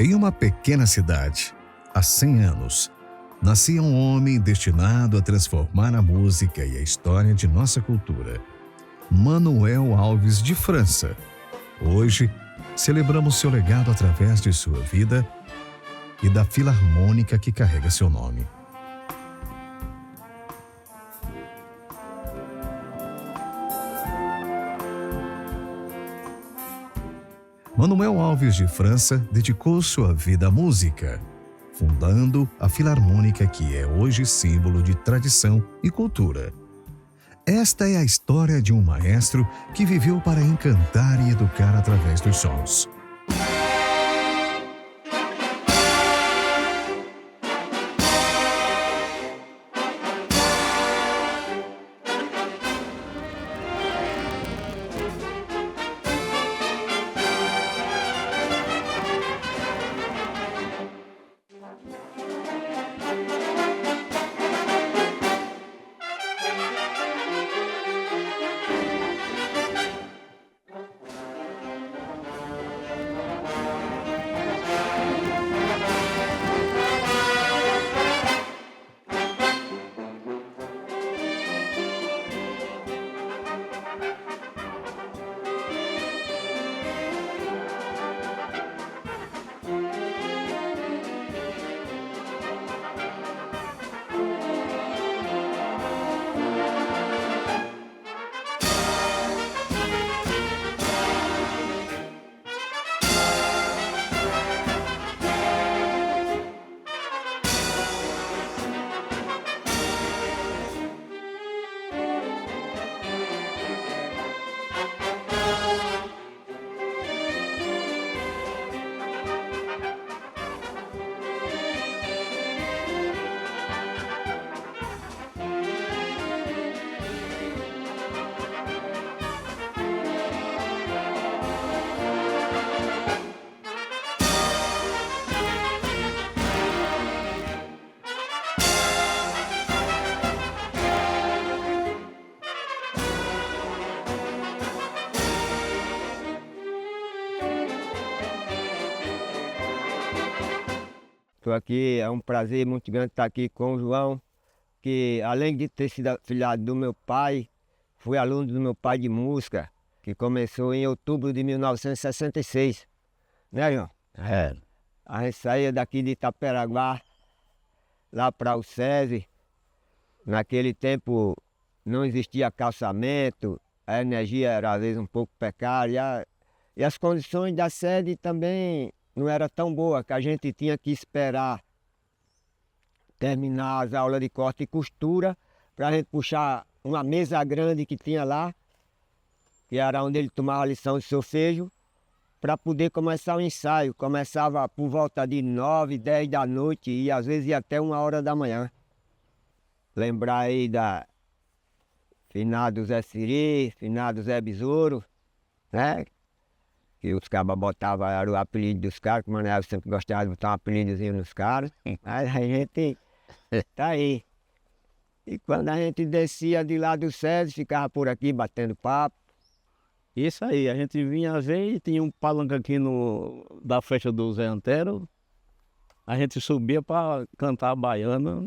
Em uma pequena cidade, há 100 anos, nascia um homem destinado a transformar a música e a história de nossa cultura. Manuel Alves de França. Hoje, celebramos seu legado através de sua vida e da filarmônica que carrega seu nome. Manuel Alves de França dedicou sua vida à música, fundando a Filarmônica, que é hoje símbolo de tradição e cultura. Esta é a história de um maestro que viveu para encantar e educar através dos sons. Estou aqui, é um prazer muito grande estar aqui com o João, que além de ter sido afilhado do meu pai, fui aluno do meu pai de música, que começou em outubro de 1966. Né, João? É. A gente saía daqui de Itaperaguá, lá para o SESI. Naquele tempo não existia calçamento, a energia era às vezes um pouco precária, e as condições da sede também não era tão boa, que a gente tinha que esperar terminar as aulas de corte e costura para a gente puxar uma mesa grande que tinha lá, que era onde ele tomava a lição de solfejo, para poder começar o ensaio. Começava por volta de 9, 10 da noite e às vezes ia até 1 hora da manhã. Lembrar aí da finado Zé Siri, finado Zé Besouro, né? Que os cabas botavam, era o apelido dos caras, que o Manuel sempre gostava de botar um apelidozinho nos caras. Mas a gente tá aí. E quando a gente descia de lá do SESI, ficava por aqui batendo papo. Isso aí, a gente vinha ver e tinha um palanque aqui da festa do Zé Antero. A gente subia para cantar a baiana.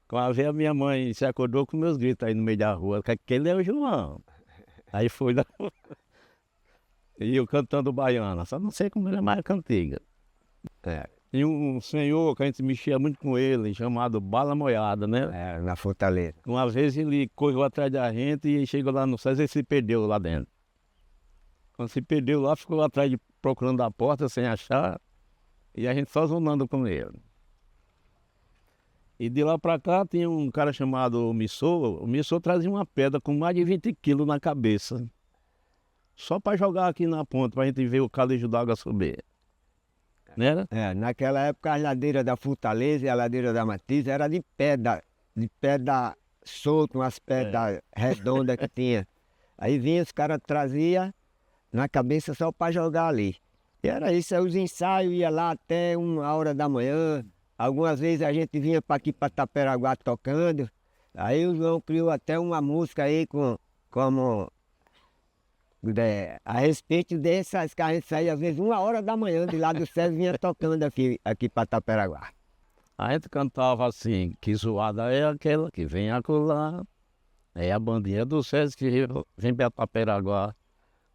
Quando a minha mãe se acordou com meus gritos aí no meio da rua, que aquele é o João. Aí foi lá. E eu cantando baiana, só não sei como ele é mais cantiga. E um senhor que a gente mexia muito com ele, chamado Bala Moiada, né? Na Fortaleza. Uma vez ele correu atrás da gente e chegou lá no SESI e se perdeu lá dentro. Quando se perdeu lá, ficou lá atrás procurando a porta sem achar, e a gente só zonando com ele. E de lá pra cá tinha um cara chamado Missô. O Missô trazia uma pedra com mais de 20 quilos na cabeça. Só para jogar aqui na ponta, para a gente ver o calejo d'água subir. Né? Naquela época a ladeira da Fortaleza e a ladeira da Matiz era de pedra solta, umas pedras redondas que tinha. Aí vinha, os caras traziam na cabeça só para jogar ali. E era isso, aí os ensaios ia lá até 1 hora da manhã. Algumas vezes a gente vinha para aqui para Itaperaguá tocando. Aí o João criou até uma música aí como A respeito dessas que a gente saía às vezes 1h da manhã de lá do César vinha tocando aqui para Taperaguá. A gente cantava assim, que zoada é aquela que vem acolá. É a bandinha do César que vem pra Taperaguá.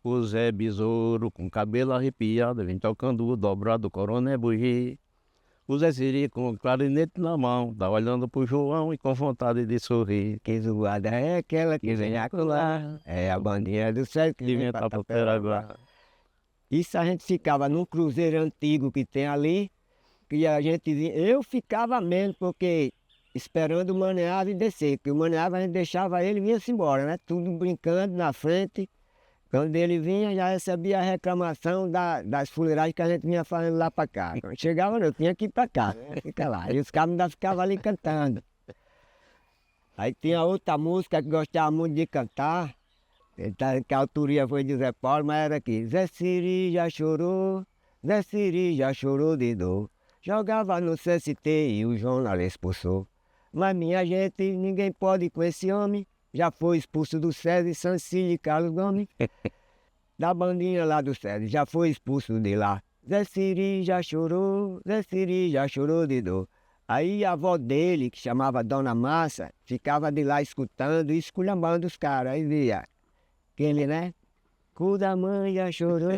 O Zé Besouro com cabelo arrepiado vem tocando o dobrado Coronel Bugi. O Zé Siri com o clarinete na mão, tá olhando pro João e com vontade de sorrir. Que zoada é aquela que vem acolá. É a bandinha do César que vem para Taperaguá. Isso a gente ficava num cruzeiro antigo que tem ali, que a gente vinha, eu ficava menos, porque esperando o Maneava descer, porque o Maneava a gente deixava ele e vinha-se embora, né? Tudo brincando na frente. Quando ele vinha, já recebia a reclamação das fuleiragens que a gente vinha fazendo lá para cá. Quando chegava, eu tinha que ir para cá, né? Fica lá. E os cabos ainda ficavam ali cantando. Aí tinha outra música que gostava muito de cantar, que a autoria foi de Zé Paulo, mas era aqui. Zé Siri já chorou de dor. Jogava no CST e o jornal expulsou. Mas minha gente, ninguém pode com esse homem. Já foi expulso do César, Sancílio e Carlos Gomes. Da bandinha lá do César, já foi expulso de lá. Zé Siri já chorou de dor. Aí a avó dele, que chamava Dona Massa, ficava de lá escutando e esculhambando os caras. Aí via aquele, né? Cu da mãe já chorou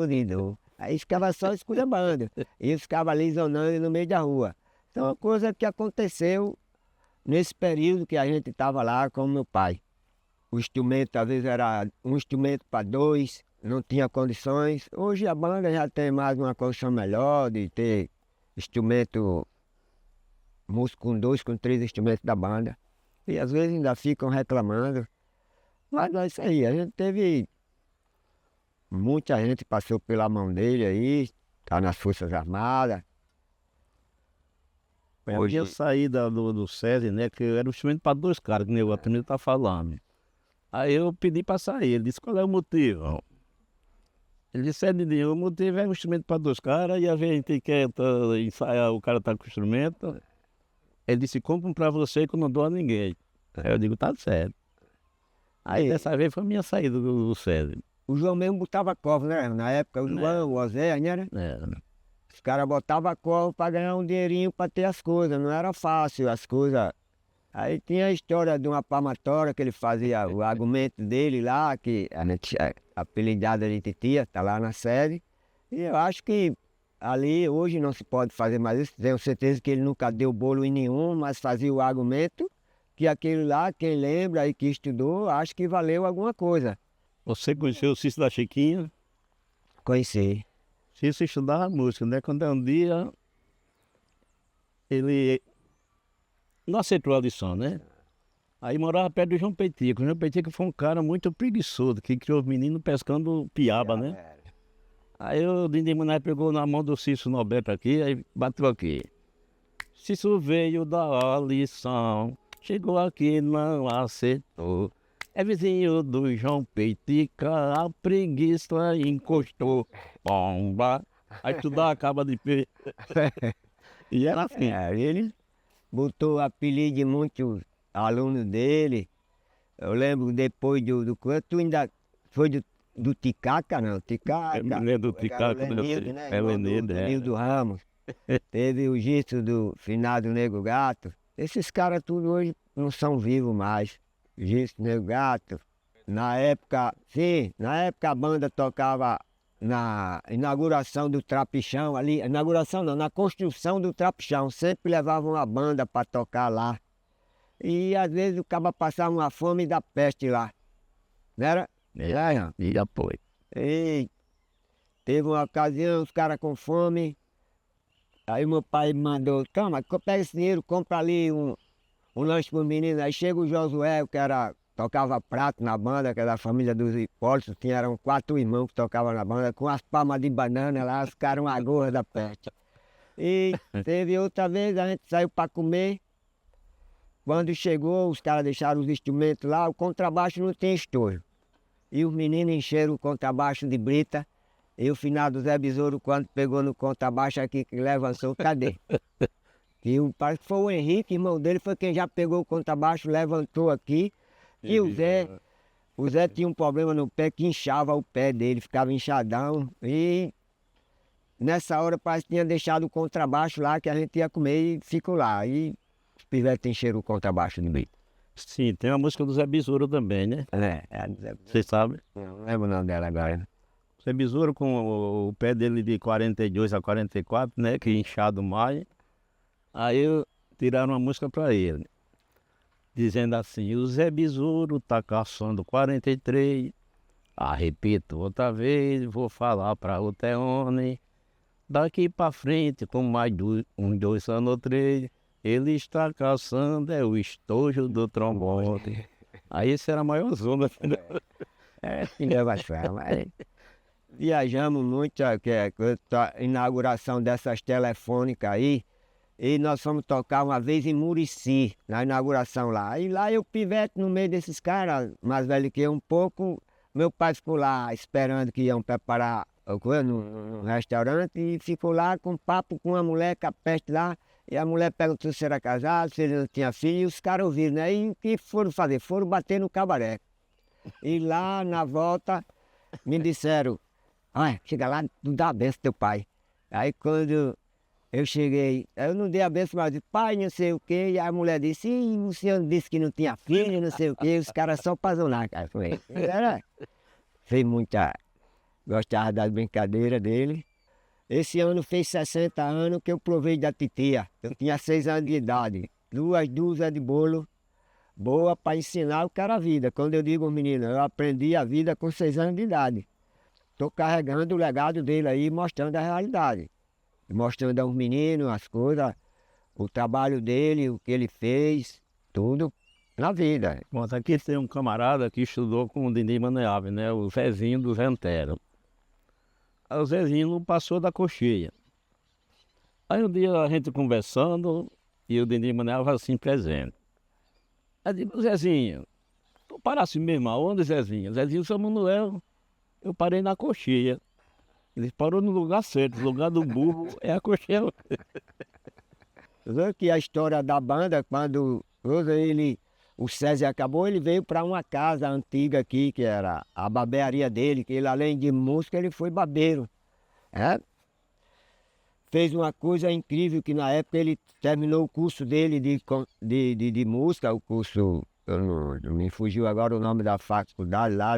de dor. Aí ficava só esculhambando. E ficava ali zonando no meio da rua. Então, uma coisa que aconteceu nesse período que a gente estava lá com meu pai. O instrumento, às vezes, era um instrumento para dois, não tinha condições. Hoje a banda já tem mais uma condição melhor de ter instrumento, músico com 2, com 3 instrumentos da banda. E às vezes ainda ficam reclamando. Mas é isso aí, a gente teve... Muita gente passou pela mão dele aí, está nas Forças Armadas. Hoje eu saí do César, né? Que era um instrumento para 2 caras, que nem o Antônio tá falando. Aí eu pedi para sair, ele disse, qual é o motivo? Ele disse, o motivo é um instrumento para 2 caras, e a gente quer ensaiar, o cara tá com o instrumento. Ele disse, compra um para você que eu não dou a ninguém. Aí eu digo, tá certo. Aí dessa vez foi a minha saída do César. O João mesmo botava cova, né? Na época, o João, o Ozé, né? Os caras botavam cova para ganhar um dinheirinho para ter as coisas, não era fácil as coisas. Aí tinha a história de uma palmatória que ele fazia o argumento dele lá, que a gente apelidada de Titia, tá lá na sede. E eu acho que ali hoje não se pode fazer mais isso. Tenho certeza que ele nunca deu bolo em nenhum, mas fazia o argumento que aquele lá, quem lembra e que estudou, acho que valeu alguma coisa. Você conheceu o Cício da Chiquinha? Conheci. Cício estudava música, né? Quando um dia ele não aceitou a lição, né? Aí morava perto do João Peitico. O João Peitico foi um cara muito preguiçoso, que criou os meninos pescando piaba, né? Aí o Dindin Munai pegou na mão do Cício Norberto aqui, aí bateu aqui. Cício veio dar a lição, chegou aqui não aceitou. É vizinho do João Peitica, a preguiça encostou. Bomba! Aí tu dá acaba de pé. E era assim. Ele botou apelido de muitos alunos dele. Eu lembro depois do canto, tu ainda foi do Ticaca, não? Ticaca. Eu me lembro do Ticaca, é Lenildo Ramos. Teve o Gisto do finado Nego Gato. Esses caras tudo hoje não são vivos mais. Gisto, Nego Gato. Na época a banda tocava na inauguração do Trapichão ali. Inauguração não, na construção do Trapichão. Sempre levavam uma banda para tocar lá. E às vezes o cara passava uma fome da peste lá. Não era? E apoio. E teve uma ocasião, os caras com fome. Aí meu pai me mandou, calma, pega esse dinheiro, compra ali um lanche para os meninos. Aí chega o Josué, que tocava prato na banda, que era da família dos Hipólitos. Eram 4 irmãos que tocavam na banda, com as palmas de banana lá, ficaram a gorra da peste. E teve outra vez, a gente saiu para comer. Quando chegou, os caras deixaram os instrumentos lá, o contrabaixo não tem estouro. E os meninos encheram o contrabaixo de brita. E o finado Zé Besouro, quando pegou no contrabaixo aqui, que levantou, cadê? E parece que foi o Henrique, irmão dele, foi quem já pegou o contrabaixo, levantou aqui. E o Zé O Zé tinha um problema no pé que inchava o pé dele, ficava inchadão. E nessa hora parece que tinha deixado o contrabaixo lá que a gente ia comer e ficou lá. E os pivetes encheram o contrabaixo no meio. Sim, tem a música do Zé Besouro também, né? É a do Zé. Vocês sabem? Não lembro o nome dela agora. Zé Besouro com o pé dele de 42 a 44, né? Que inchado mais. Aí tiraram uma música pra ele, dizendo assim: o Zé Besouro tá caçando 43. Ah, repito outra vez, vou falar pra o Teone. Daqui pra frente, com mais uns 2 anos ou 3, ele está caçando o estojo do trombone. Aí esse era a maior zona. Filha bacana, mas viajamos muito, que é a inauguração dessas telefônicas aí, e nós fomos tocar uma vez em Murici, na inauguração lá. E lá eu pivete no meio desses caras, mais velho que eu um pouco, meu pai ficou lá esperando que iam preparar a coisa no restaurante e ficou lá com papo com uma mulher capeste lá. E a mulher perguntou se era casado, se ele não tinha filho, e os caras ouviram, né? E o que foram fazer? Foram bater no cabaré. E lá na volta me disseram: olha, chega lá, não dá a benção teu pai. Aí quando eu cheguei, eu não dei a benção, mas disse: pai, não sei o quê. E a mulher disse: ih, o senhor disse que não tinha filho, não sei o quê. Os caras só pra zonar, cara. Fez muita. Gostava das brincadeiras dele. Esse ano fez 60 anos que eu provei da titia. Eu tinha 6 anos de idade. 2 dúzias de bolo boa para ensinar o cara a vida. Quando eu digo aos meninos, eu aprendi a vida com 6 anos de idade. Estou carregando o legado dele aí, mostrando a realidade. Mostrando aos meninos as coisas, o trabalho dele, o que ele fez, tudo na vida. Bom, aqui tem um camarada que estudou com o Dindi Maneave, né? O Zezinho do Zé Antero. Aí o Zezinho não passou da cocheia. Aí um dia a gente conversando e o Dindi Maneave assim presente. Aí eu digo: Zezinho, tu parasse mesmo aonde, Zezinho? Zezinho, São Manuel, eu parei na cocheia. Ele parou no lugar certo, o lugar do burro é a cocheia. Viu que a história da banda, quando o César acabou, ele veio para uma casa antiga aqui, que era a barbearia dele, que ele, além de músico, ele foi barbeiro. É? Fez uma coisa incrível, que na época ele terminou o curso dele de música, o curso, não me fugiu agora o nome da faculdade lá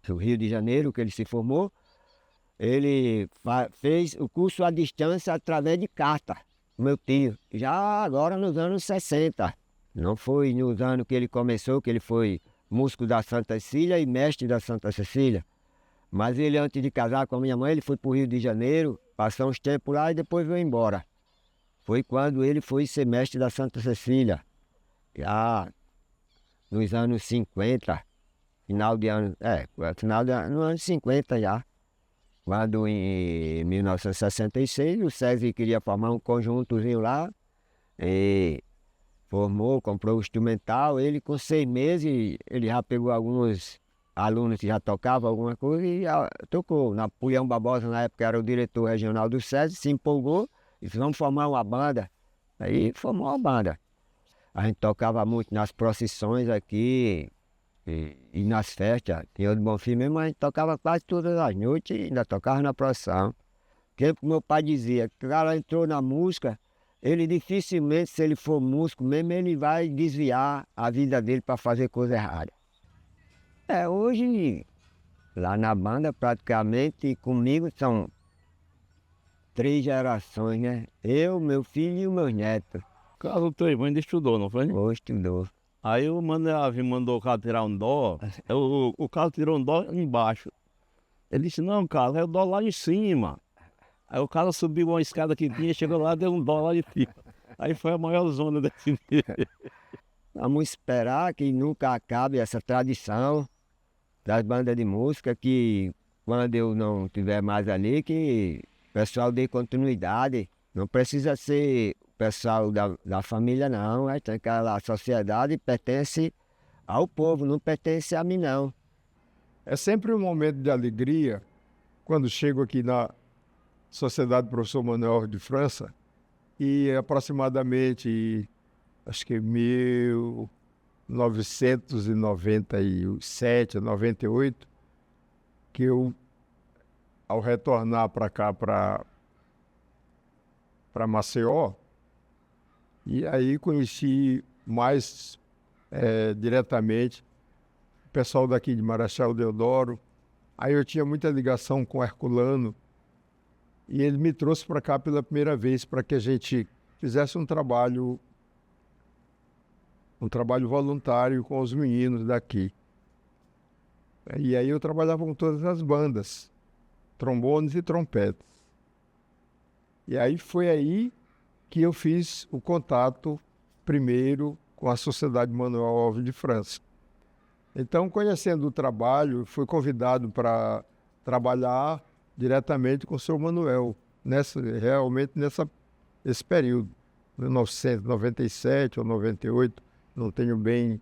do Rio de Janeiro, que ele se formou. Ele fez o curso à distância através de carta, meu tio, já agora nos anos 60. Não foi nos anos que ele começou, que ele foi músico da Santa Cecília e mestre da Santa Cecília. Mas ele, antes de casar com a minha mãe, ele foi para o Rio de Janeiro, passou uns tempos lá e depois veio embora. Foi quando ele foi ser mestre da Santa Cecília, já nos anos 50, nos anos 50 já. Quando em 1966 o César queria formar um conjuntozinho lá, e formou, comprou o instrumental. Ele com 6 meses, ele já pegou alguns alunos que já tocavam alguma coisa e tocou. Napoleão Barbosa, na época, era o diretor regional do César, se empolgou e disse: vamos formar uma banda. Aí formou uma banda. A gente tocava muito nas procissões aqui, e nas festas. Em Ouro do Bonfim mesmo, a gente tocava quase todas as noites e ainda tocava na procissão. Porque meu pai dizia que o cara entrou na música, ele dificilmente, se ele for músico mesmo, ele vai desviar a vida dele para fazer coisa errada. Hoje, lá na banda, praticamente, comigo são 3 gerações, né? Eu, meu filho e os meus netos. Caso o teu irmão ainda estudou, não foi? Hoje estudou. Aí o Maneave mandou o cara tirar um dó, o cara tirou um dó embaixo. Ele disse: não, cara, é o dó lá em cima. Aí o cara subiu uma escada que tinha, chegou lá, deu um dó lá de cima. Aí foi a maior zona desse dia. Vamos esperar que nunca acabe essa tradição das bandas de música, que quando eu não estiver mais ali, que o pessoal dê continuidade. Não precisa ser o pessoal da família, não. Tem aquela sociedade pertence ao povo, não pertence a mim, não. É sempre um momento de alegria quando chego aqui na Sociedade Professor Manuel de França, e aproximadamente, acho que 1900 1997, 98, que eu, ao retornar para cá, para Maceió, e aí conheci mais diretamente o pessoal daqui de Marechal Deodoro. Aí eu tinha muita ligação com o Herculano, e ele me trouxe para cá pela primeira vez para que a gente fizesse um trabalho voluntário com os meninos daqui. E aí eu trabalhava com todas as bandas, trombones e trompetes. E aí foi aí que eu fiz o contato primeiro com a Sociedade Manuel Alves de França. Então, conhecendo o trabalho, fui convidado para trabalhar diretamente com o seu Manuel, realmente nesse período, 1997 ou 98, não tenho bem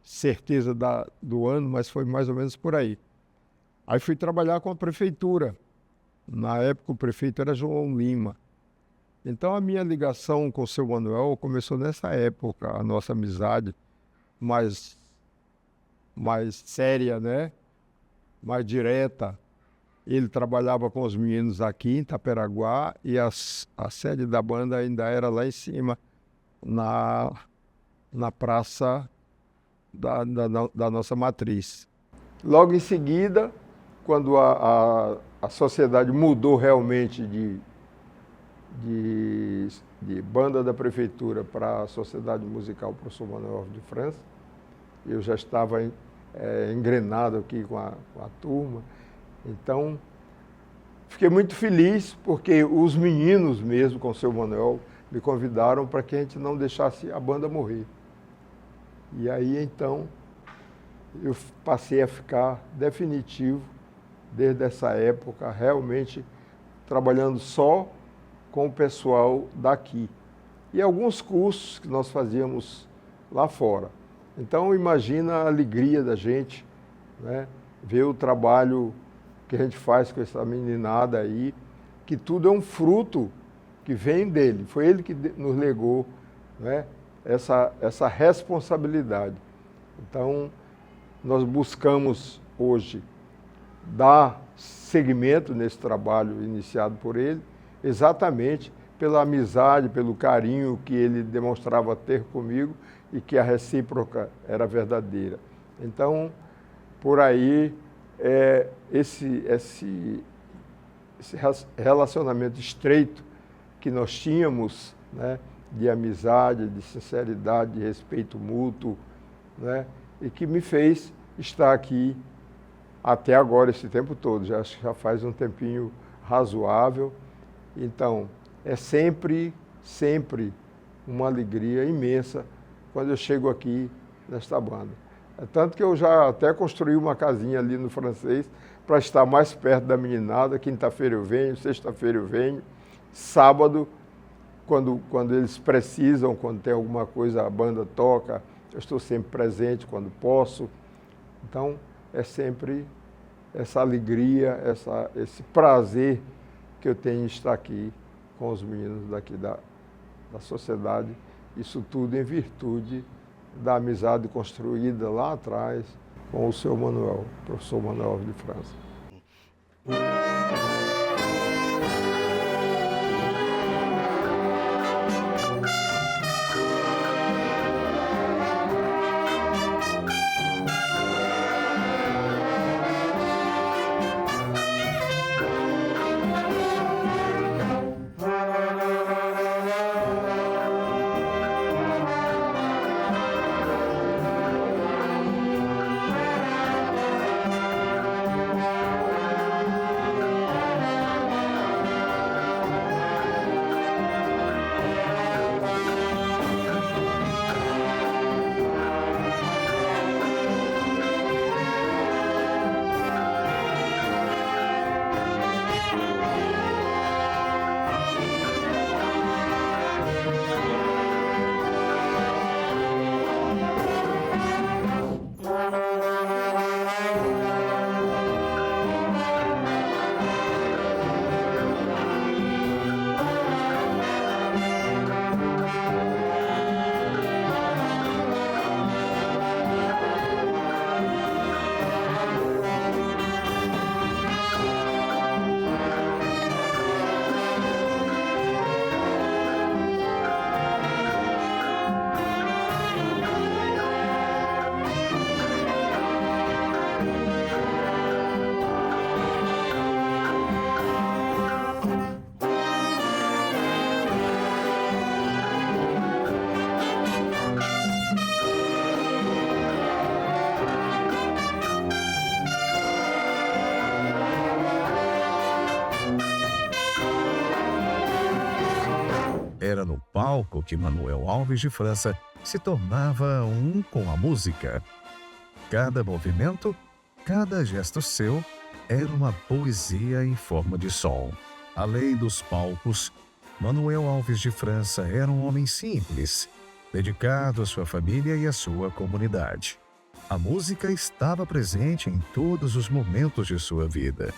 certeza do ano, mas foi mais ou menos por aí. Aí fui trabalhar com a prefeitura. Na época o prefeito era João Lima. Então a minha ligação com o seu Manuel começou nessa época, a nossa amizade mais séria, né? Mais direta. Ele trabalhava com os meninos aqui em Itaperaguá e a sede da banda ainda era lá em cima, na praça da nossa matriz. Logo em seguida, quando a sociedade mudou realmente de banda da prefeitura para a Sociedade Musical Professor Manuel Alves de França, eu já estava engrenado aqui com a turma. Então, fiquei muito feliz porque os meninos mesmo, com o seu Manuel, me convidaram para que a gente não deixasse a banda morrer. E aí, então, eu passei a ficar definitivo, desde essa época, realmente trabalhando só com o pessoal daqui. E alguns cursos que nós fazíamos lá fora. Então, imagina a alegria da gente, né? Ver o trabalho que a gente faz com essa meninada aí, que tudo é um fruto que vem dele. Foi ele que nos legou, né, essa responsabilidade. Então, nós buscamos hoje dar seguimento nesse trabalho iniciado por ele, exatamente pela amizade, pelo carinho que ele demonstrava ter comigo e que a recíproca era verdadeira. Então, por aí, esse relacionamento estreito que nós tínhamos, né, de amizade, de sinceridade, de respeito mútuo, né, e que me fez estar aqui até agora, esse tempo todo. Já faz um tempinho razoável. Então, é sempre uma alegria imensa quando eu chego aqui nesta banda. É tanto que eu já até construí uma casinha ali no Francês para estar mais perto da meninada. Quinta-feira eu venho, sexta-feira eu venho, sábado, quando eles precisam, quando tem alguma coisa, a banda toca, eu estou sempre presente quando posso. Então, é sempre essa alegria, esse prazer que eu tenho em estar aqui com os meninos daqui da sociedade. Isso tudo em virtude da amizade construída lá atrás com o seu Manuel, professor Manuel Alves de França. Era no palco que Manuel Alves de França se tornava um com a música. Cada movimento, cada gesto seu era uma poesia em forma de som. Além dos palcos, Manuel Alves de França era um homem simples, dedicado à sua família e à sua comunidade. A música estava presente em todos os momentos de sua vida.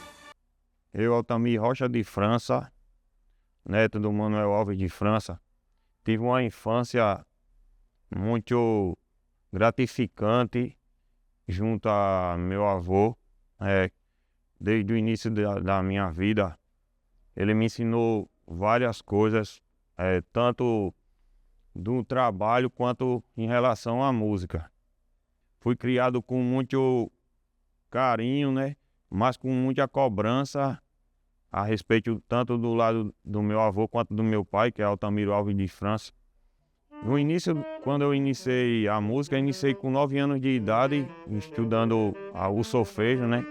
Eu, Altamir Rocha de França, neto do Manuel Alves de França, tive uma infância muito gratificante junto a meu avô. Desde o início da minha vida, ele me ensinou várias coisas, tanto do trabalho quanto em relação à música. Fui criado com muito carinho, né? Mas com muita cobrança a respeito tanto do lado do meu avô quanto do meu pai, que é Altamiro Alves de França. No início, quando eu iniciei a música, iniciei com 9 anos de idade, estudando o solfejo, né?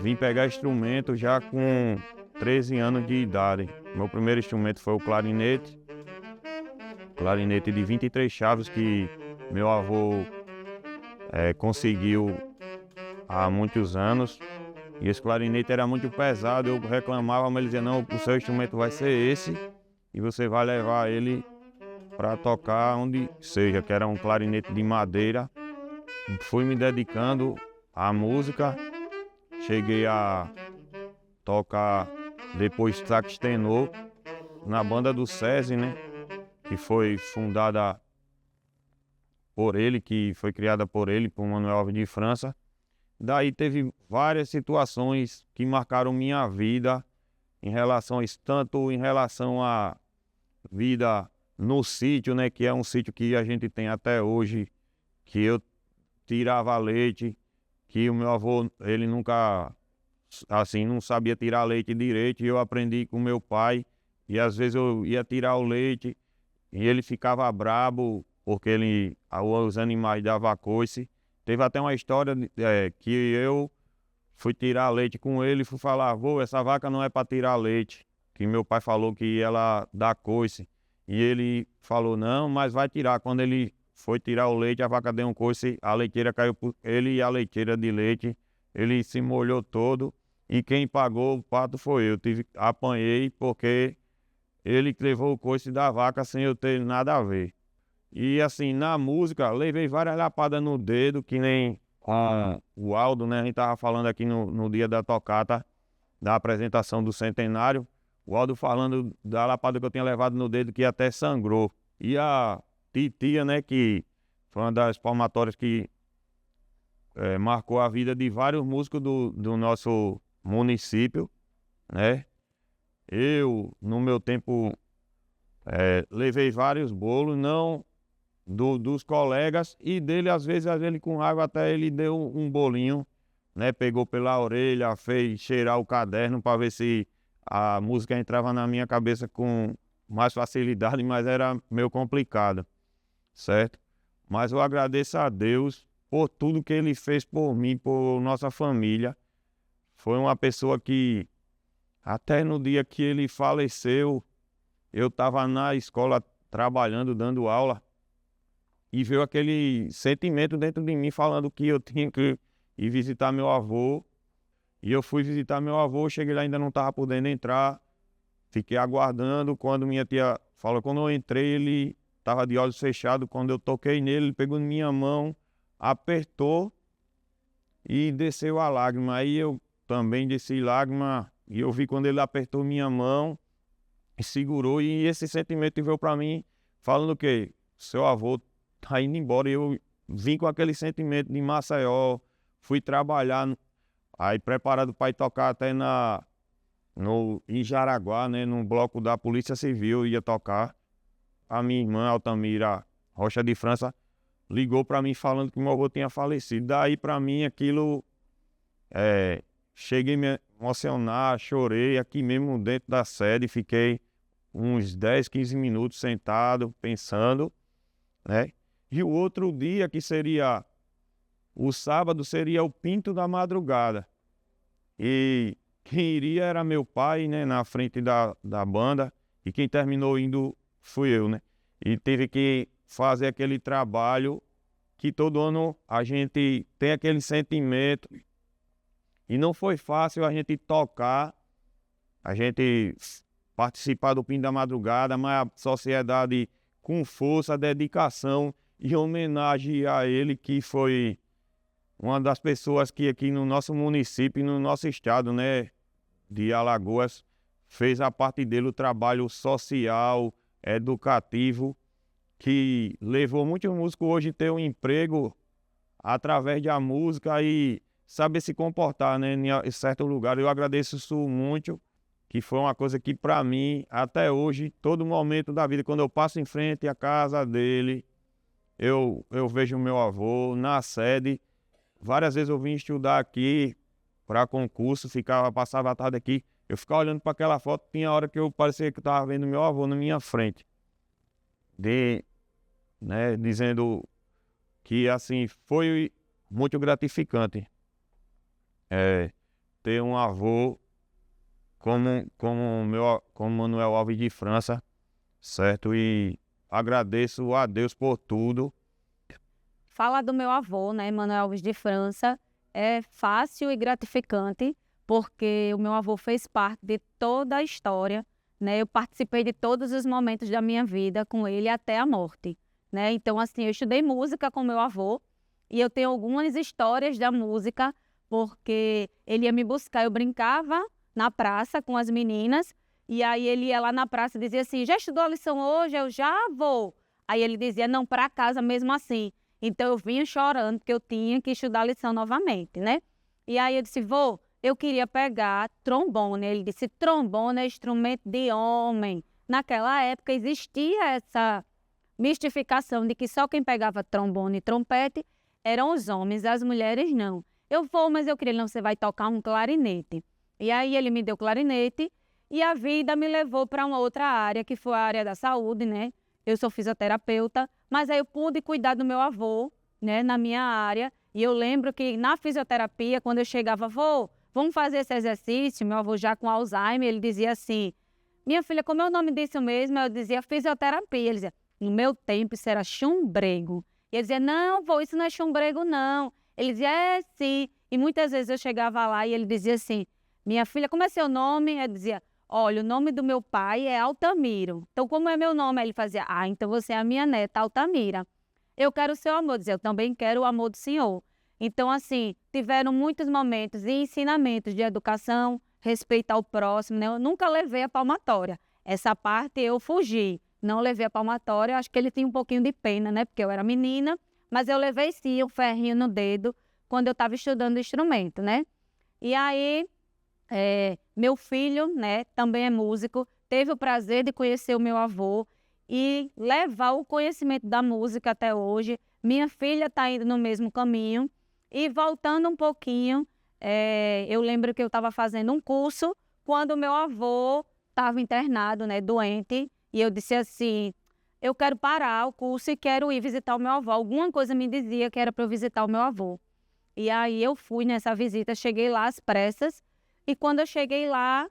Vim pegar instrumento já com 13 anos de idade. Meu primeiro instrumento foi o clarinete de 23 chaves que meu avô conseguiu há muitos anos. E esse clarinete era muito pesado, eu reclamava, mas ele dizia, não, o seu instrumento vai ser esse e você vai levar ele para tocar onde seja, que era um clarinete de madeira. Fui me dedicando à música, cheguei a tocar depois sax tenor na banda do SESI, né? Que foi fundada por ele, que foi criada por ele, por Manuel Alves de França. Daí teve várias situações que marcaram minha vida tanto em relação à vida no sítio, né, que é um sítio que a gente tem até hoje, que eu tirava leite, que o meu avô, ele nunca, assim, não sabia tirar leite direito, e eu aprendi com meu pai, e às vezes eu ia tirar o leite, e ele ficava brabo, porque os animais davam coice. Teve até uma história que eu fui tirar leite com ele e fui falar, vô, essa vaca não é para tirar leite, que meu pai falou que ela dá coice. E ele falou, não, mas vai tirar. Quando ele foi tirar o leite, a vaca deu um coice, a leiteira caiu por ele e a leiteira de leite, ele se molhou todo e quem pagou o pato foi eu. Apanhei porque ele levou o coice da vaca sem eu ter nada a ver. E assim, na música, levei várias lapadas no dedo, que nem o Aldo, né? A gente tava falando aqui no dia da tocata, da apresentação do centenário. O Aldo falando da lapada que eu tinha levado no dedo, que até sangrou. E a titia, né, que foi uma das palmatórias que marcou a vida de vários músicos do nosso município, né? Eu, no meu tempo, levei vários bolos, não dos colegas, e dele, às vezes, ele com raiva, até ele deu um bolinho, né? Pegou pela orelha, fez cheirar o caderno para ver se a música entrava na minha cabeça com mais facilidade, mas era meio complicado, certo? Mas eu agradeço a Deus por tudo que ele fez por mim, por nossa família. Foi uma pessoa que, até no dia que ele faleceu, eu estava na escola trabalhando, dando aula, e veio aquele sentimento dentro de mim falando que eu tinha que ir visitar meu avô. E eu fui visitar meu avô, cheguei lá, ainda não estava podendo entrar, fiquei aguardando. Quando minha tia falou, quando eu entrei, ele estava de olhos fechados. Quando eu toquei nele, ele pegou na minha mão, apertou e desceu a lágrima. Aí eu também desci lágrima e eu vi quando ele apertou minha mão e segurou. E esse sentimento veio para mim falando que seu avô tá indo embora. E eu vim com aquele sentimento de Maceió, fui trabalhar, aí preparado para ir tocar até em Jaraguá, né, no bloco da Polícia Civil, ia tocar. A minha irmã, Altamira Rocha de França, ligou para mim falando que meu avô tinha falecido. Daí para mim aquilo, cheguei a me emocionar, chorei aqui mesmo dentro da sede, fiquei uns 10, 15 minutos sentado, pensando, né? E o outro dia, que seria o sábado, seria o Pinto da Madrugada. E quem iria era meu pai, né, na frente da banda. E quem terminou indo fui eu, né? E tive que fazer aquele trabalho que todo ano a gente tem aquele sentimento. E não foi fácil a gente tocar, a gente participar do Pinto da Madrugada, mas a sociedade com força, dedicação e homenagem a ele, que foi uma das pessoas que aqui no nosso município e no nosso estado, né, de Alagoas, fez a parte dele o trabalho social, educativo, que levou muitos músicos hoje a ter um emprego através da música e saber se comportar, né, em certo lugar. Eu agradeço isso muito, que foi uma coisa que para mim, até hoje, todo momento da vida, quando eu passo em frente à casa dele, eu vejo o meu avô na sede. Várias vezes eu vim estudar aqui para concurso, passava a tarde aqui, eu ficava olhando para aquela foto, tinha hora que eu parecia que estava vendo meu avô na minha frente. Né, dizendo que assim foi muito gratificante ter um avô como Manuel Alves de França, certo? E agradeço a Deus por tudo. Falar do meu avô, né, Manuel Alves de França, é fácil e gratificante, porque o meu avô fez parte de toda a história, né? Eu participei de todos os momentos da minha vida com ele até a morte, né? Então, assim, eu estudei música com meu avô e eu tenho algumas histórias da música, porque ele ia me buscar, eu brincava na praça com as meninas, e aí ele ia lá na praça e dizia assim, já estudou a lição hoje? Eu já vou. Aí ele dizia, não, para casa mesmo assim. Então eu vinha chorando porque eu tinha que estudar a lição novamente, né? E aí eu disse, vô, eu queria pegar trombone. Ele disse, trombone é instrumento de homem. Naquela época existia essa mistificação de que só quem pegava trombone e trompete eram os homens, as mulheres não. Eu vou, mas eu queria, não, você vai tocar um clarinete. E aí ele me deu clarinete e a vida me levou para uma outra área, que foi a área da saúde, né? Eu sou fisioterapeuta, mas aí eu pude cuidar do meu avô, né, na minha área. E eu lembro que na fisioterapia, quando eu chegava, avô, vamos fazer esse exercício, meu avô já com Alzheimer, ele dizia assim, minha filha, como é o nome disso mesmo? Eu dizia fisioterapia. Ele dizia, no meu tempo isso era chumbrego. E eu dizia, não, vô, isso não é chumbrego, não. Ele dizia, é sim. E muitas vezes eu chegava lá e ele dizia assim, minha filha, como é seu nome? Eu dizia, olha, o nome do meu pai é Altamiro. Então, como é meu nome? Aí ele fazia, então você é a minha neta, Altamira. Eu quero o seu amor. Eu dizia, eu também quero o amor do senhor. Então, assim, tiveram muitos momentos e ensinamentos de educação, respeito ao próximo, né? Eu nunca levei a palmatória. Essa parte eu fugi. Não levei a palmatória. Acho que ele tinha um pouquinho de pena, né? Porque eu era menina. Mas eu levei sim o ferrinho no dedo quando eu estava estudando o instrumento, né? E aí, meu filho, né, também é músico, teve o prazer de conhecer o meu avô e levar o conhecimento da música até hoje. Minha filha está indo no mesmo caminho. E voltando um pouquinho, eu lembro que eu estava fazendo um curso quando o meu avô estava internado, né, doente. E eu disse assim, eu quero parar o curso e quero ir visitar o meu avô. Alguma coisa me dizia que era para eu visitar o meu avô. E aí eu fui nessa visita, cheguei lá às pressas. E quando eu cheguei lá,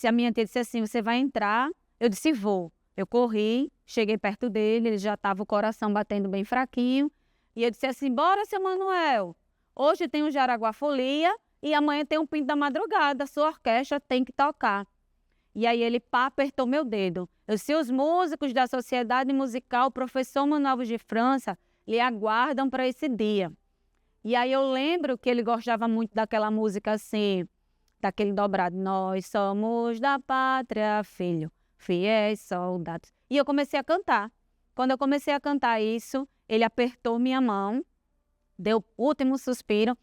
a minha tia disse assim, você vai entrar? Eu disse, vou. Eu corri, cheguei perto dele, ele já estava o coração batendo bem fraquinho. E eu disse assim, bora, seu Manuel. Hoje tem o Jaraguá Folia e amanhã tem um Pinto da Madrugada. Sua orquestra tem que tocar. E aí ele apertou meu dedo. Eu disse, os músicos da Sociedade Musical Professor Manuel Alves de França lhe aguardam para esse dia. E aí eu lembro que ele gostava muito daquela música assim, daquele dobrado. Nós somos da pátria, filho, fiéis soldados. E eu comecei a cantar. Quando eu comecei a cantar isso, ele apertou minha mão, deu o último suspiro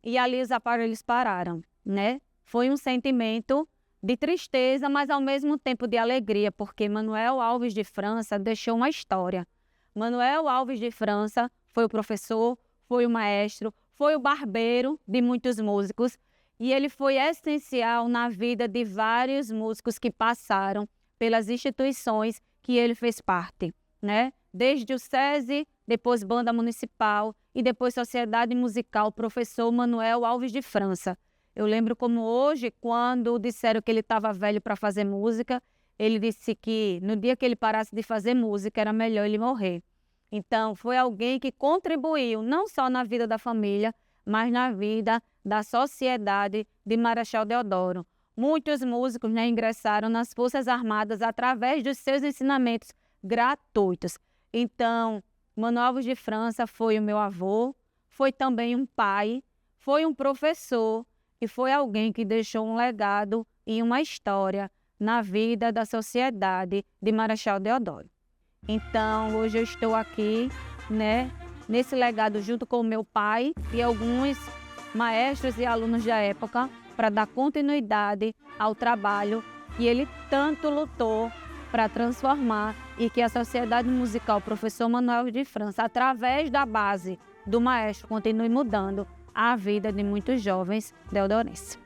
e ali os aparelhos pararam, né? Foi um sentimento de tristeza, mas ao mesmo tempo de alegria, porque Manuel Alves de França deixou uma história. Manuel Alves de França foi o professor, foi o maestro, foi o barbeiro de muitos músicos e ele foi essencial na vida de vários músicos que passaram pelas instituições que ele fez parte, né? Desde o SESI, depois Banda Municipal e depois Sociedade Musical Professor Manuel Alves de França. Eu lembro como hoje, quando disseram que ele estava velho para fazer música, ele disse que no dia que ele parasse de fazer música, era melhor ele morrer. Então, foi alguém que contribuiu não só na vida da família, mas na vida da sociedade de Marechal Deodoro. Muitos músicos, né, ingressaram nas Forças Armadas através dos seus ensinamentos gratuitos. Então, Manuel Alves de França foi o meu avô, foi também um pai, foi um professor e foi alguém que deixou um legado e uma história na vida da sociedade de Marechal Deodoro. Então, hoje eu estou aqui, né, nesse legado junto com o meu pai e alguns maestros e alunos da época para dar continuidade ao trabalho que ele tanto lutou para transformar e que a Sociedade Musical Professor Manuel de França, através da base do maestro, continue mudando a vida de muitos jovens deodorenses.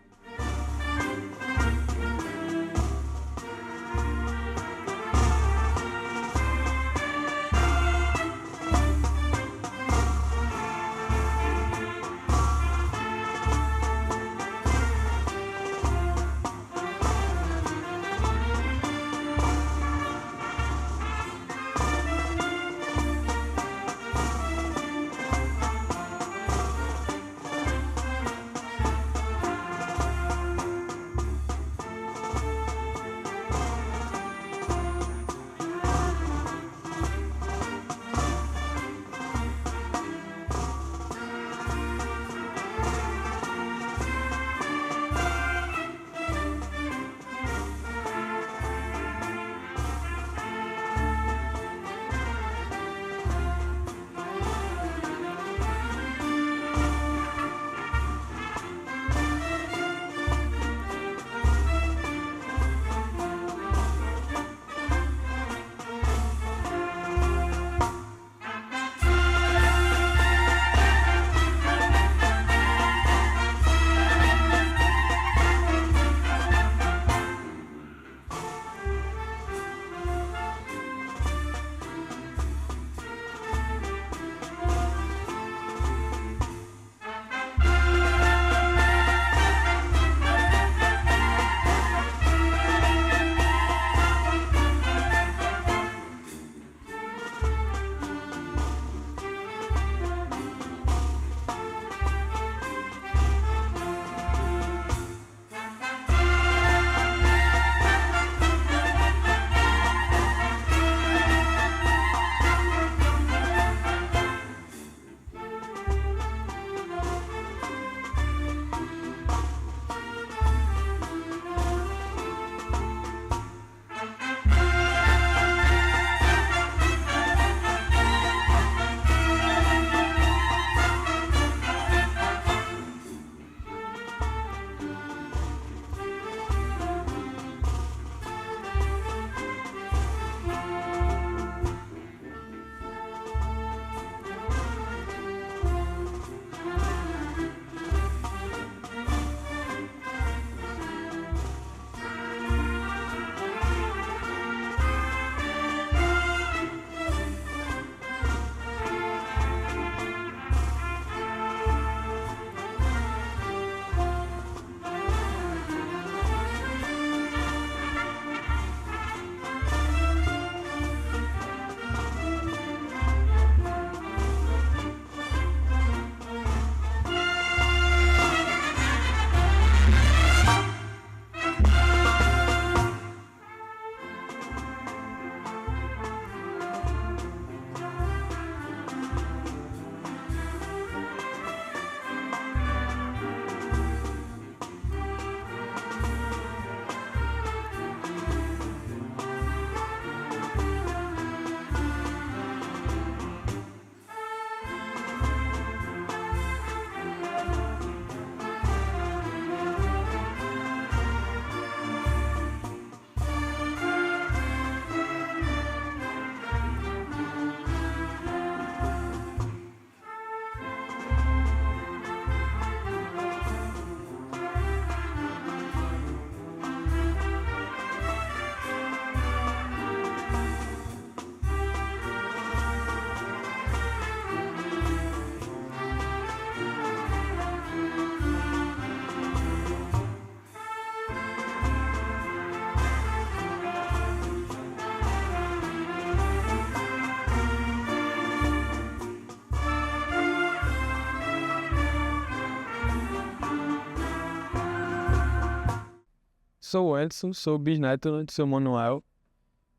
Sou o Edson, sou bisneto, né, do seu Manuel.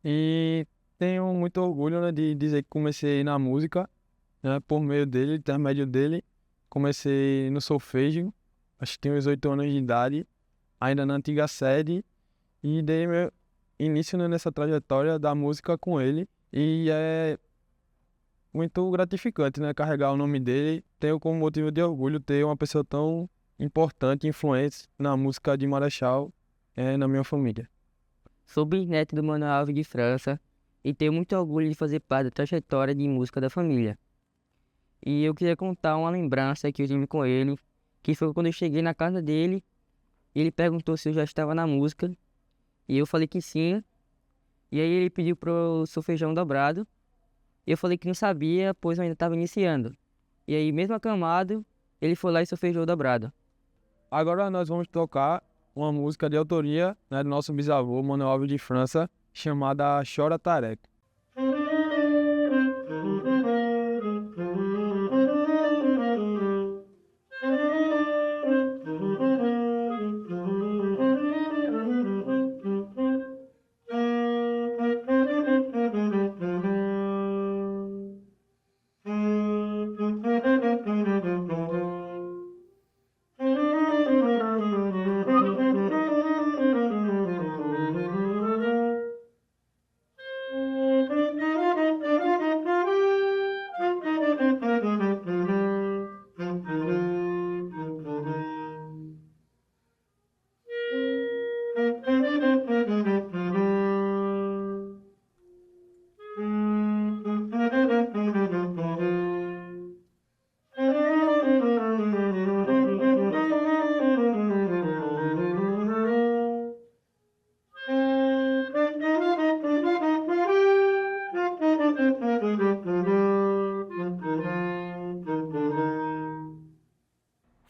E tenho muito orgulho, né, de dizer que comecei na música, né, por meio dele, intermédio dele. Comecei no solfejo, acho que tinha uns 8 anos de idade, ainda na antiga sede. E dei meu início, né, nessa trajetória da música com ele. E é muito gratificante, né, carregar o nome dele. Tenho como motivo de orgulho ter uma pessoa tão importante, influente na música de Marechal, na minha família. Sou bisneto do Manuel Alves de França e tenho muito orgulho de fazer parte da trajetória de música da família. E eu queria contar uma lembrança que eu tive com ele, que foi quando eu cheguei na casa dele, ele perguntou se eu já estava na música, e eu falei que sim, e aí ele pediu para eu solfejão dobrado, e eu falei que não sabia, pois eu ainda estava iniciando. E aí, mesmo acamado, ele foi lá e solfejou dobrado. Agora nós vamos tocar uma música de autoria, né, do nosso bisavô, Manuel Alves de França, chamada Chora Tareca.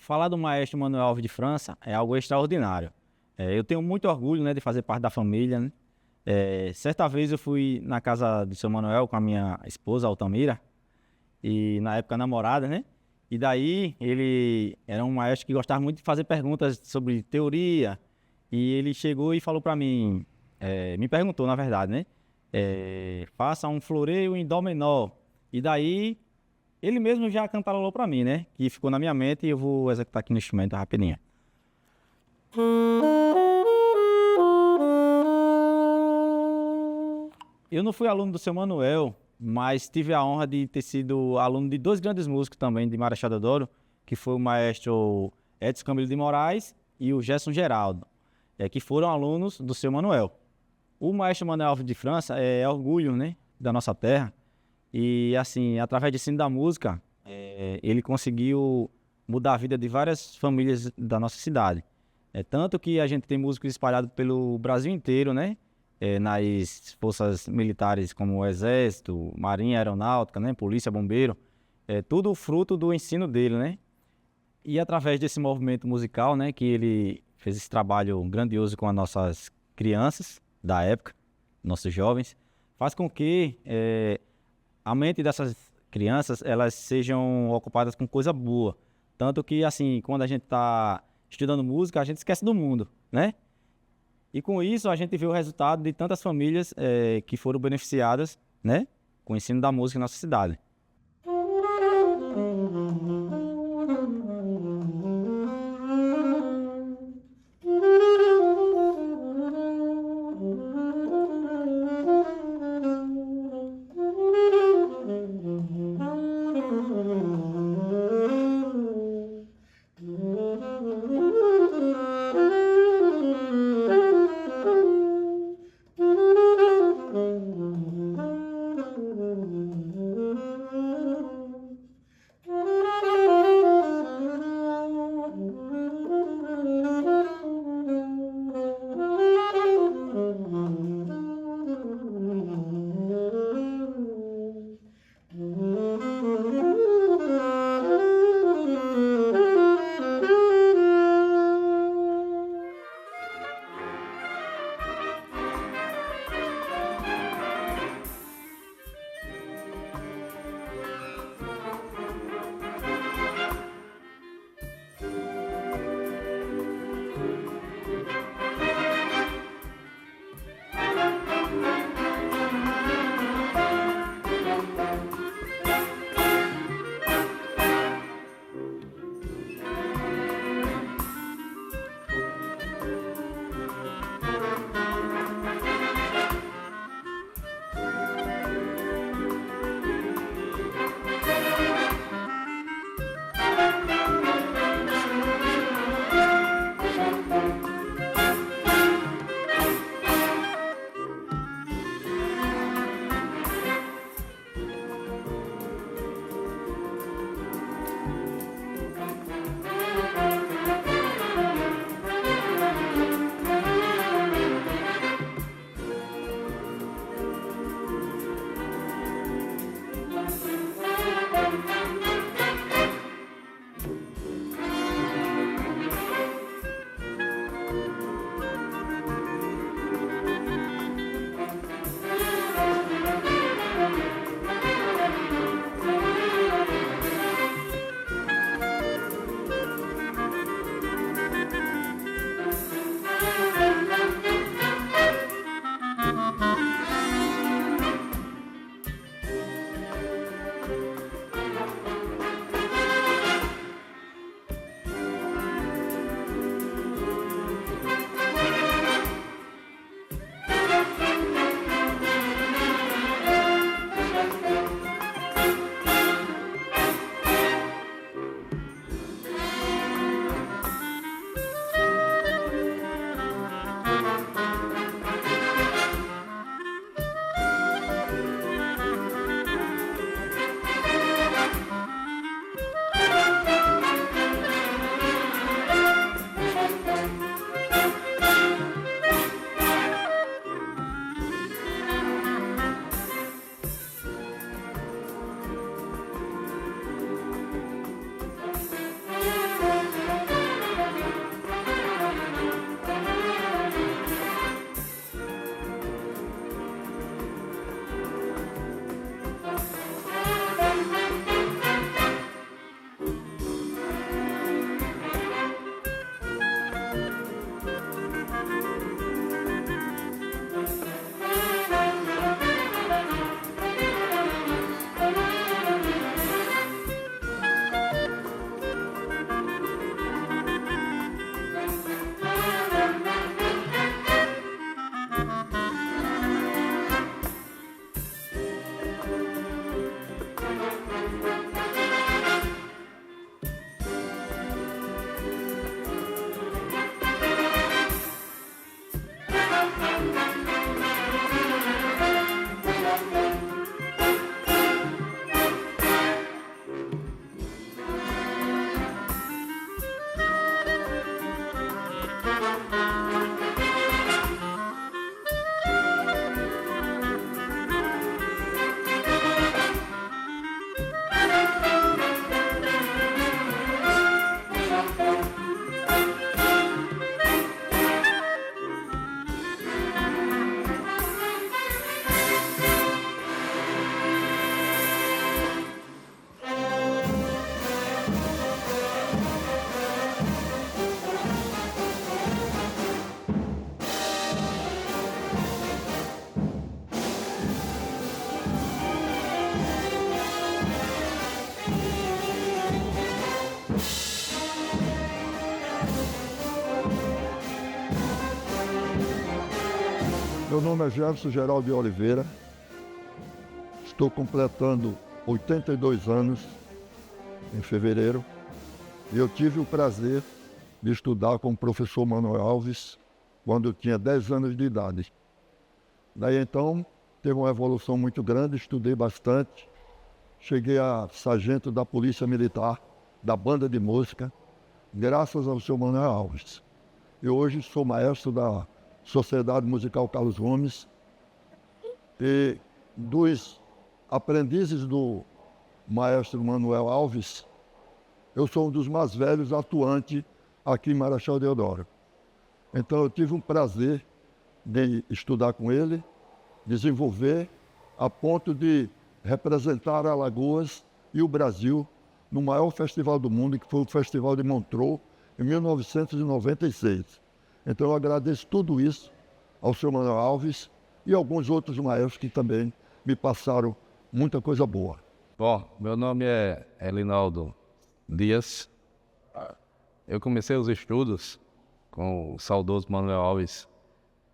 Falar do maestro Manuel Alves de França é algo extraordinário. Eu tenho muito orgulho, né, de fazer parte da família, né? Certa vez eu fui na casa do seu Manuel com a minha esposa, Altamira, e na época namorada, né? E daí ele era um maestro que gostava muito de fazer perguntas sobre teoria, e ele chegou e falou para mim, me perguntou na verdade, né? Faça um floreio em dó menor. E daí ele mesmo já cantarolou para mim, né? Que ficou na minha mente e eu vou executar aqui no instrumento rapidinho. Eu não fui aluno do seu Manuel, mas tive a honra de ter sido aluno de 2 grandes músicos também de Marechal Deodoro, que foi o maestro Edson Camilo de Moraes e o Gerson Geraldo, que foram alunos do seu Manuel. O maestro Manuel Alves de França é orgulho, né, da nossa terra. E assim, através do ensino da música, ele conseguiu mudar a vida de várias famílias da nossa cidade. Tanto que a gente tem músicos espalhados pelo Brasil inteiro, né? Nas forças militares como o Exército, Marinha, Aeronáutica, né? Polícia, Bombeiro. Tudo fruto do ensino dele, né? E através desse movimento musical, né? Que ele fez esse trabalho grandioso com as nossas crianças da época, nossos jovens, faz com que a mente dessas crianças, elas sejam ocupadas com coisa boa. Tanto que, assim, quando a gente está estudando música, a gente esquece do mundo, né? E com isso, a gente vê o resultado de tantas famílias que foram beneficiadas, né? Com o ensino da música em nossa cidade. Meu nome é Jefferson Geraldo de Oliveira. Estou completando 82 anos em fevereiro. E eu tive o prazer de estudar com o professor Manuel Alves quando eu tinha 10 anos de idade. Daí então, teve uma evolução muito grande, estudei bastante. Cheguei a sargento da Polícia Militar, da banda de música, graças ao seu Manuel Alves. Eu hoje sou maestro da Sociedade Musical Carlos Gomes e dos aprendizes do maestro Manuel Alves, eu sou um dos mais velhos atuantes aqui em Marechal Deodoro. Então eu tive um prazer de estudar com ele, desenvolver, a ponto de representar Alagoas e o Brasil no maior festival do mundo, que foi o Festival de Montreux, em 1996. Então eu agradeço tudo isso ao seu Manuel Alves e alguns outros maestros que também me passaram muita coisa boa. Bom, meu nome é Elinaldo Dias. Eu comecei os estudos com o saudoso Manuel Alves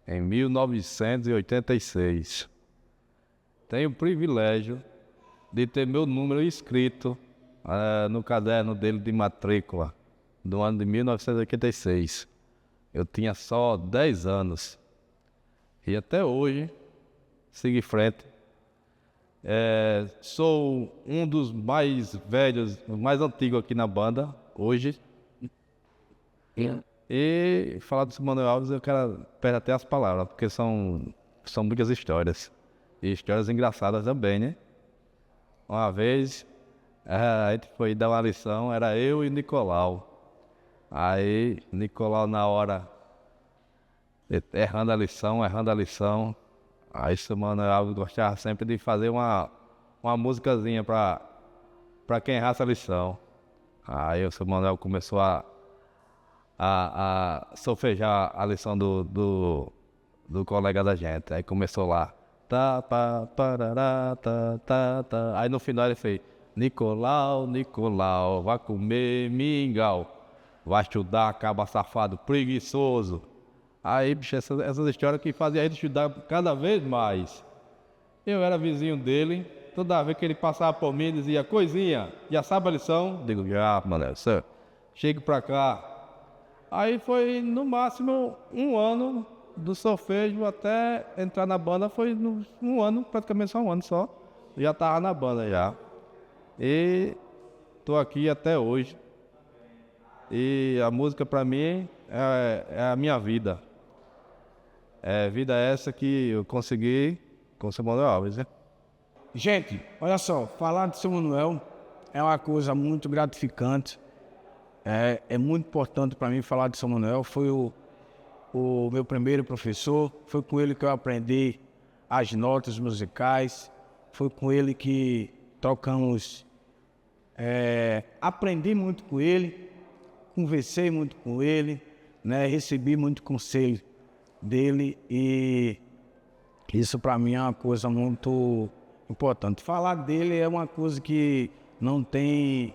em 1986. Tenho o privilégio de ter meu número escrito no caderno dele de matrícula do ano de 1986. Eu tinha só 10 anos e até hoje sigo em frente. Sou um dos mais velhos, mais antigos aqui na banda, hoje. E falar do Manuel Alves, eu quero perder até as palavras, porque são muitas histórias. E histórias engraçadas também, né? Uma vez, a gente foi dar uma lição, era eu e Nicolau. Aí, Nicolau na hora, errando a lição. Aí, o Manuel Alves gostava sempre de fazer uma musicazinha pra quem errasse a lição. Aí, o seu Manuel começou a solfejar a lição do colega da gente. Aí começou lá. Tá, pá, parará, tá, tá, tá. Aí no final ele fez: Nicolau, vai comer mingau. Vai estudar, acaba safado, preguiçoso. Aí, bicho, essas histórias que faziam a gente estudar cada vez mais. Eu era vizinho dele, toda vez que ele passava por mim, dizia: Coisinha, já sabe a lição? Digo: já, mano, chego pra cá. Aí foi no máximo um ano do solfejo até entrar na banda, foi um ano, praticamente só um ano só. Já tava na banda já. E tô aqui até hoje. E a música pra mim é a minha vida. É vida essa que eu consegui com o seu Manuel Alves, né? Gente, olha só, falar do seu Manuel é uma coisa muito gratificante. É muito importante para mim falar de São Manuel. Foi o meu primeiro professor, foi com ele que eu aprendi as notas musicais, foi com ele que tocamos, aprendi muito com ele, conversei muito com ele, né? Recebi muito conselho dele e isso para mim é uma coisa muito importante. Falar dele é uma coisa que não tem...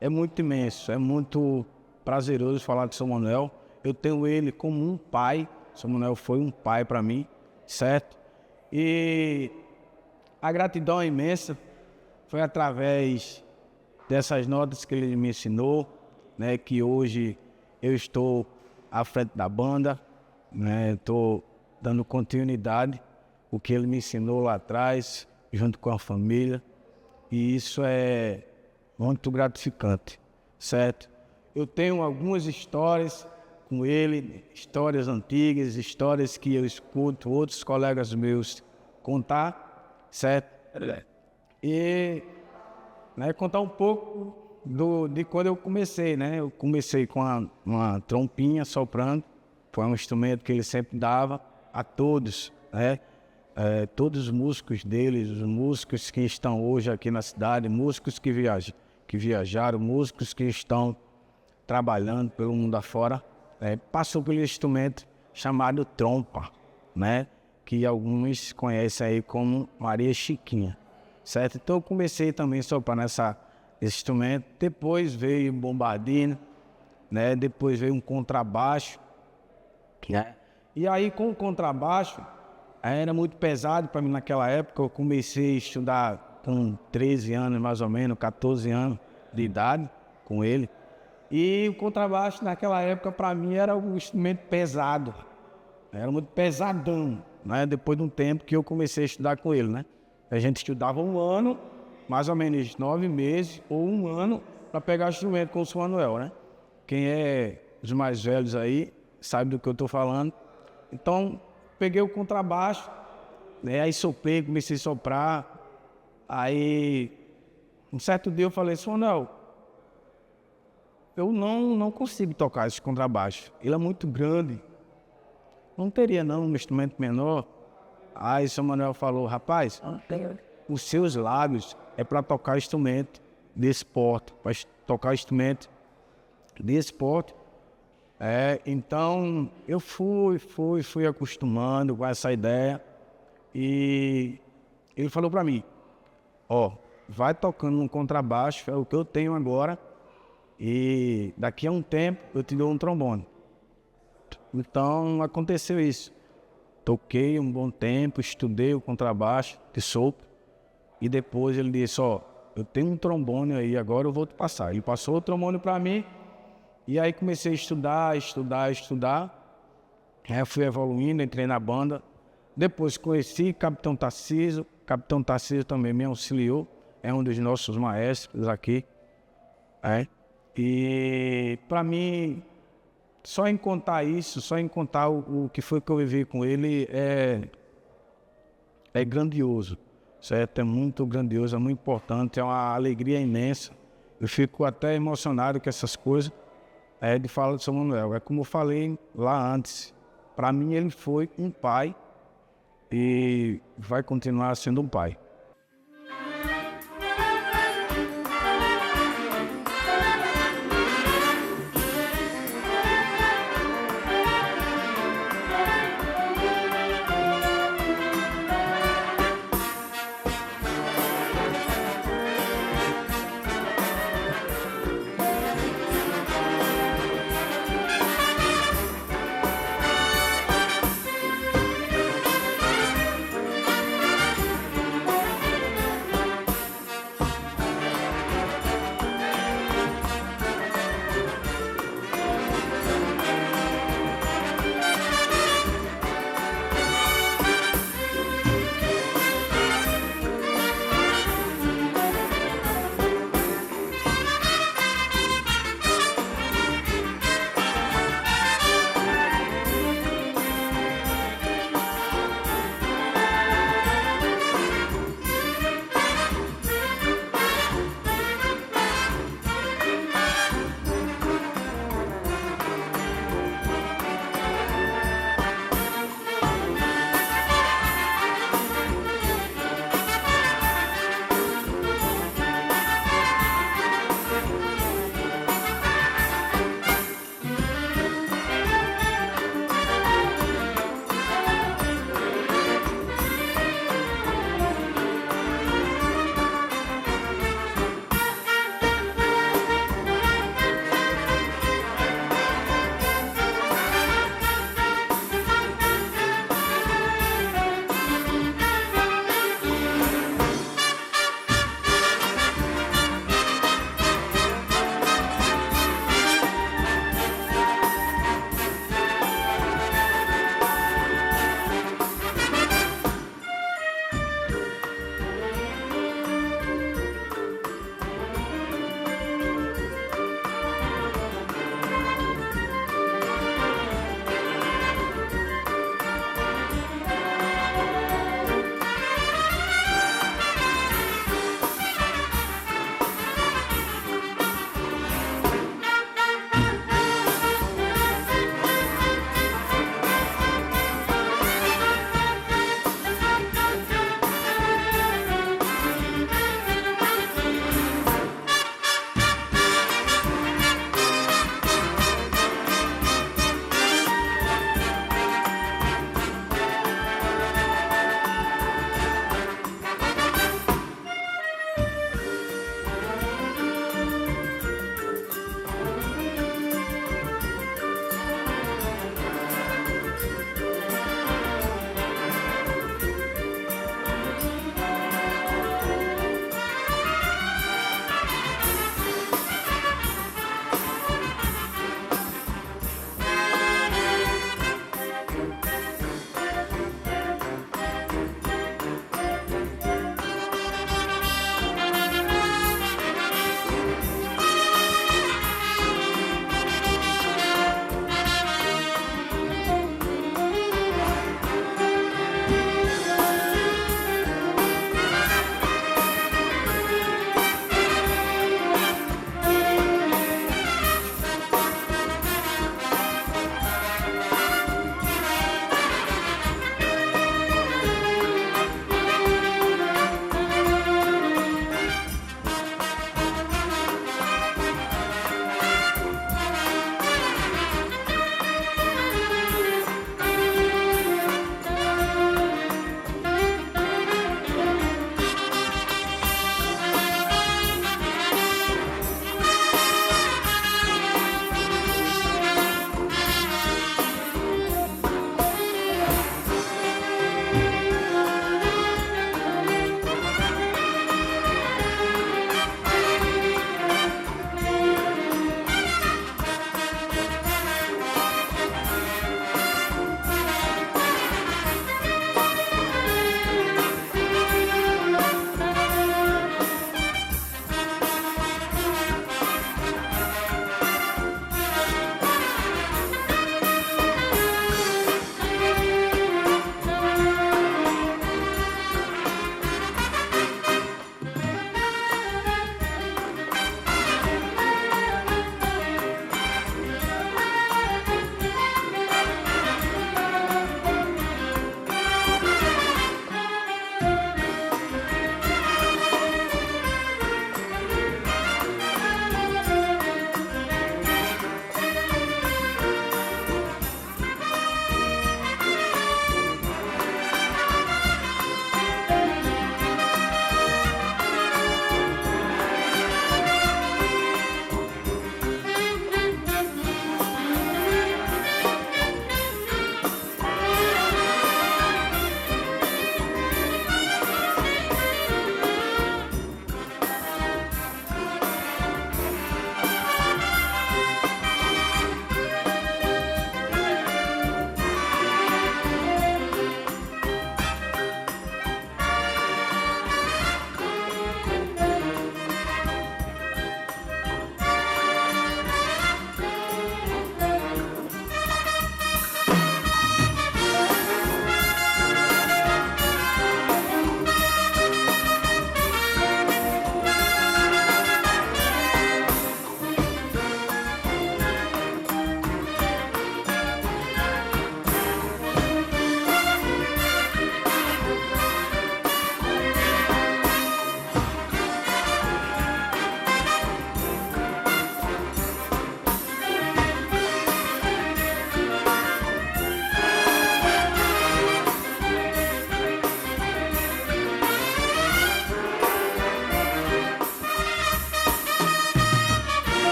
É muito imenso, é muito prazeroso falar de São Manuel. Eu tenho ele como um pai. São Manuel foi um pai para mim, certo? E a gratidão é imensa. Foi através dessas notas que ele me ensinou, né, que hoje eu estou à frente da banda, né? Estou dando continuidade o que ele me ensinou lá atrás, junto com a família. E isso é muito gratificante, certo? Eu tenho algumas histórias com ele, histórias antigas, histórias que eu escuto outros colegas meus contar, certo? E contar um pouco de quando eu comecei, né? Eu comecei com uma trompinha soprando, foi um instrumento que ele sempre dava a todos, né? Todos os músicos deles, os músicos que estão hoje aqui na cidade, músicos que viajaram, músicos que estão trabalhando pelo mundo afora, passou pelo instrumento chamado trompa, né? Que alguns conhecem aí como Maria Chiquinha, certo? Então eu comecei também a soprar nesse instrumento, depois veio o bombardino, né? Depois veio um contrabaixo, né? E aí, com o contrabaixo, aí era muito pesado para mim naquela época. Eu comecei a estudar com 13 anos, mais ou menos, 14 anos de idade com ele. E o contrabaixo, naquela época, para mim, era um instrumento pesado. Era muito pesadão, né? Depois de um tempo que eu comecei a estudar com ele, né? A gente estudava um ano, mais ou menos 9 meses ou um ano, para pegar o instrumento com o São Manuel, né? Quem é os mais velhos aí sabe do que eu estou falando. Então, peguei o contrabaixo, né? Aí soprei, comecei a soprar. Aí, um certo dia eu falei, São Manuel, eu não consigo tocar esse contrabaixo. Ele é muito grande. Não teria não um instrumento menor. Aí São Manuel falou, rapaz, os seus lábios é para tocar instrumento desse porte, para tocar instrumento desse porte. Então eu fui acostumando com essa ideia e ele falou para mim, vai tocando no contrabaixo, é o que eu tenho agora, e daqui a um tempo eu te dou um trombone. Então aconteceu isso. Toquei um bom tempo, estudei o contrabaixo de sopro e depois ele disse, eu tenho um trombone aí, agora eu vou te passar. Ele passou o trombone para mim e aí comecei a estudar. Aí fui evoluindo, entrei na banda. Depois conheci Capitão Tarcísio. Capitão Tarcísio também me auxiliou, é um dos nossos maestros aqui. E para mim, só em contar isso, só em contar o que foi que eu vivi com ele é grandioso, certo? É muito grandioso, é muito importante, é uma alegria imensa. Eu fico até emocionado com essas coisas de falar de São Manuel. É como eu falei lá antes, para mim ele foi um pai e vai continuar sendo um pai.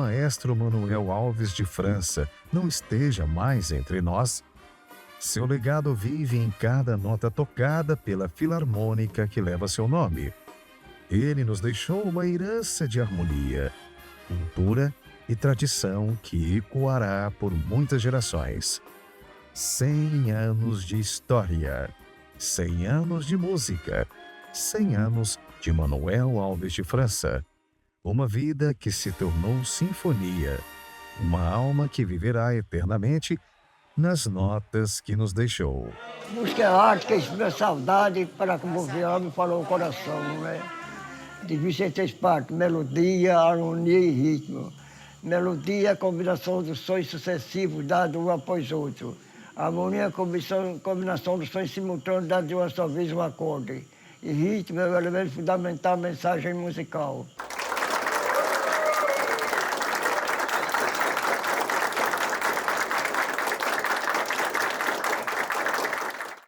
maestro Manuel Alves de França não esteja mais entre nós, seu legado vive em cada nota tocada pela filarmônica que leva seu nome. Ele nos deixou uma herança de harmonia, cultura e tradição que ecoará por muitas gerações. 100 anos de história, 100 anos de música, 100 anos de Manuel Alves de França. Uma vida que se tornou sinfonia, uma alma que viverá eternamente nas notas que nos deixou. Música é arte que expressa saudade para comover a alma e falar o coração, né? Divide em 3 partes: melodia, harmonia e ritmo. Melodia é a combinação dos sons sucessivos dados um após outro. A harmonia é a combinação dos sons simultâneos dados de uma só vez um acorde. E ritmo é o elemento fundamental da mensagem musical.